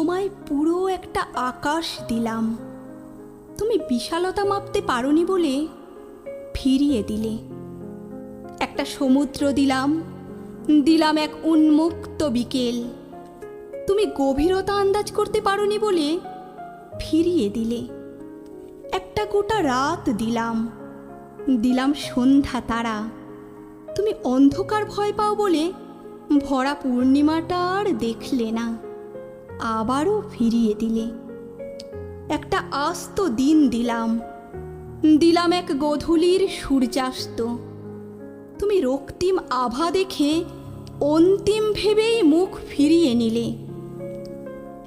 তোমায় পুরো একটা আকাশ দিলাম। তুমি বিশালতা মাপতে পারোনি বলে ফিরিয়ে দিলে। একটা সমুদ্র দিলাম, দিলাম এক উন্মুক্ত বিকেল। তুমি গভীরতা আন্দাজ করতে পারোনি বলে ফিরিয়ে দিলে। একটা গোটা রাত দিলাম, দিলাম সন্ধ্যা তারা। তুমি অন্ধকার ভয় পাও বলে ভরা পূর্ণিমাটা আর দেখলে না, আবারও ফিরিয়ে দিলে। একটা আস্ত দিন দিলাম, দিলাম এক গোধূলির সূর্যাস্ত। তুমি রক্তিম আভা দেখে অন্তিম ভেবেই মুখ ফিরিয়ে নিলে।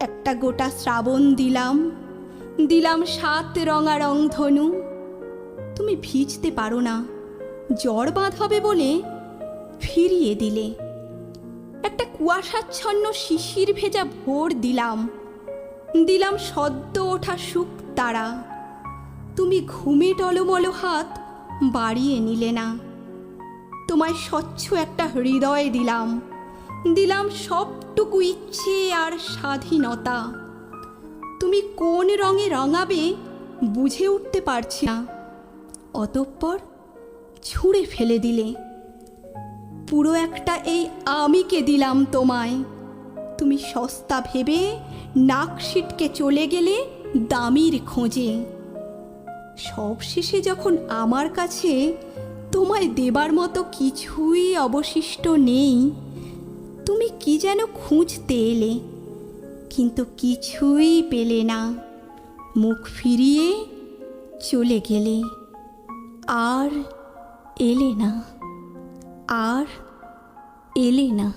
একটা গোটা শ্রাবণ দিলাম, দিলাম 7 রঙা রংধনু। তুমি ভিজতে পারো না, জ্বর বাঁধাবে বলে ফিরিয়ে দিলে। একটা কুয়াশাচ্ছন্ন শিশির ভেজা ভোর দিলাম, দিলাম সদ্য ওঠা সুখ তারা। তুমি ঘুমে টলমল হাত বাড়িয়ে নিলে না। তোমায় স্বচ্ছ একটা হৃদয় দিলাম, দিলাম সবটুকু ইচ্ছে আর স্বাধীনতা। তুমি কোন রঙে রঙাবে বুঝে উঠতে পারছি না, অতঃপর ছুঁড়ে ফেলে দিলে। পুরো একটা এই আমিকে দিলাম তোমায়, তুমি সস্তা ভেবে নাক সিটকে চলে গেলে দামির খোঁজে। সবশেষে যখন আমার কাছে তোমায় দেবার মতো কিছুই অবশিষ্ট নেই, তুমি কি যেন খুঁজতে এলে, কিন্তু কিছুই পেলে না। মুখ ফিরিয়ে চলে গেলে, আর এলে না, আর এলে না।